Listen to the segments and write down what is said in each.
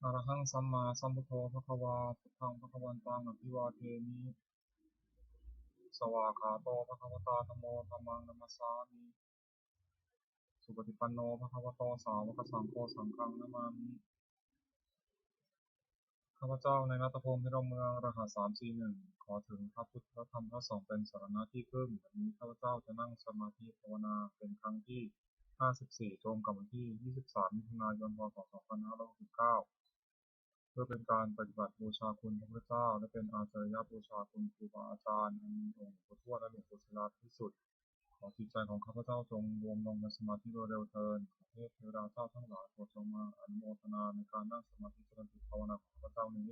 อะระหังสัมมาสัมพุทโธภะคะวาพุทธังภะคะวันตังอะภิวาเทมิสวากขาโตภะคะวะตาธัมโมธัมมังนัมมัสสามิสุปฏิปันโนภะคะวะโตสาวกสังโฆสังฆังนะมามิข้าพเจ้าในรัตภูมิพิรมเมืองรหัส341ขอถึงพระพุทธพระธรรมพระสงฆ์เป็นสรณะที่พึ่งวันนี้ข้าพเจ้าจะนั่งสมาธิภาวนาเป็นครั้งที่54ตรงกับวันที่23มิถุนายนพ.ศ. 2569เพื่อเป็นการปฏิบัติบูชาคุณพระพุทธเจ้าและเป็นอาจารยบูชาคุณครูบาอาจารย์อันมีองค์หลวงปู่ทวดและหลวงปู่ศิลาภิสุทธิ์ขอจิตใจของข้าพเจ้าจงรวมลงในสมาธิโดยเร็วเทอญขอเทพเทวดาเจ้าทั้งหลายโปรดจงมาอนุโมทนาในการนั่งสมาธิเจริญจิตภาวนาของข้าพเจ้านี้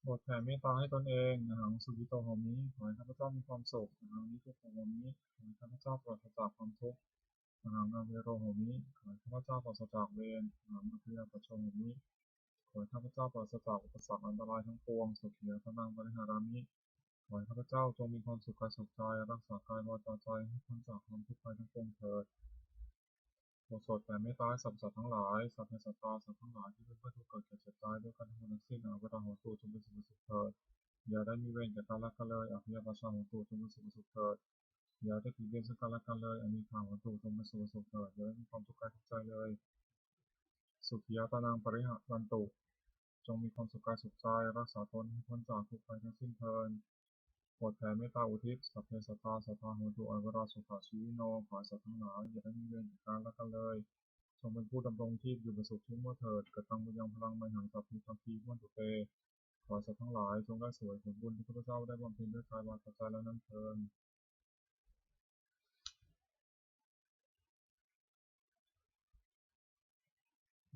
โปรดแผ่เมตตาให้ตนเองอหังสุขิโตโหมิขอให้ข้าพเจ้ามีความสุขอหังนิทุกโหมิขอให้ข้าพเจ้าปราศจากความทุกข์อหังอเวโรโหมิขอให้ข้าพเจ้าปราศจากเวรอหังอภิยาปชโชโหมิขอให้ข้าพเจ้าปราศจากอุปสรรคอันตรายทั้งปวงสุขียตนังปริหารามิขอให้ข้าพเจ้าจงมีความสุขกายสุขใจรักษากายวาจาใจให้พ้นจากความทุกข์ภัยทั้งปวงเถิดโปรดโปรดแผ่เมตตาให้สรรพสัตว์ทั้งหลายสัพเพสัตตาสัตว์ทั้งหลายที่เป็นเพื่อนทุกข์เกิดแก่เจ็บตายด้วยกันทั้งหมดทั้งสิ้นอาเวราโหตุจงเป็นสุขเถิดอย่าได้มีเวรแก่กันและกันเลยอภิยาปชาโหตุจงเป็นสุขเถิดอย่าได้ผิดเบียนซึ่งกันและกันเลยอมีข่าวโหตุจงเป็นสุขเถิดอย่าได้มีความทุกข์กายทุกข์ใจเลยสุขียตนังปริหารันตุจงมีความสุขกายสุขใจรักษาตนให้พ้นจากทุกข์ภัยทั้งสิ้นเถิดโปรดแผ่เมตตาอุทิศสัพเพสัตตาสัทธาโหตุอเวราสุขชีวิโนขอให้สัตว์ทั้งหลายอย่าได้มีเวรแก่กันและกันเลยจงเป็นผู้ดำรงชีพอยู่เป็นสุขทุกเมื่อเถิดกตังบุญยังพลังไมหังสัพพิทัพพีวันตุเตขอสัตว์ทั้งหลายจงได้สวยผลบุญที่ข้าพเจ้าได้บำเพ็ญด้วยกายวาจาใจและนั้นเถิด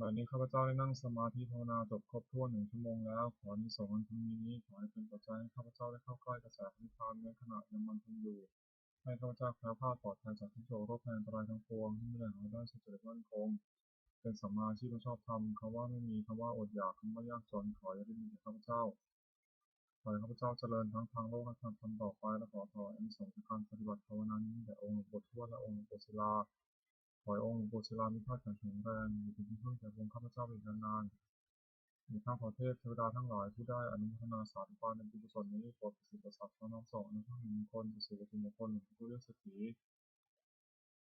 บัดนี้ข้าพเจ้าได้นั่งสมาธิภาวนาจบครบถ้วน1 ชั่วโมงแล้วขออานิสงส์อันพึงมีนี้ขอให้เป็นปัจจัยให้ข้าพเจ้าได้เข้าใกล้กระแสพระนิพพานในขณะยังมันคงอยู่ให้ข้าพเจ้าแคล้วคลาดปลอดภัยจากทุกโศกโรคภัยอันตรายทั้งปวงที่มีแหล่งรายได้สุจริตมั่นคงเป็นสัมมาอาชีพชอบธรรมคำว่าไม่มีคำว่าอดอยากคำว่ายากจนขออย่าได้มีแก่ข้าพเจ้าขอให้ข้าพเจ้าเจริญทั้งทางโลกและทางธรรมต่อไปและขอถวายอานิสงส์จากการปฏิบัติภาวนานี้แด่องค์หลวงปู่ทวดและองค์หลวงปู่ศิลาขอให้องค์หลวงปู่ศิลามีพระแข็งแรงอยู่เป็นที่พึ่งแก่วงข้าพเจ้าอีกนานๆ มีข้าขอเทพเทวดาทั้งหลายผู้ได้อนุโมทนาสาธุการในบุญกุศลนี้โปรดประสิทธิ์ประสาทพระน้อมส่งอนุภาพแห่งมงคลประสิทธิมงคลหลวงปู่เลือกเศรษฐี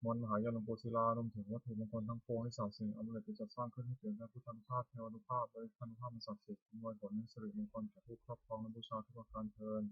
มนต์มหายานหลวงปู่ศิลารวมถึงวัตถุมงคลทั้งปวงที่สาวสิ่งอำนวยจะจัดสร้างขึ้นให้เกิดพระพุทธานุภาพเทวานุภาพและพระนุภาพมันศักดิ์สิทธิ์อำนวยผลให้สิริมงคลแก่ผู้ครอบครองและบูชาทุกประการเทิน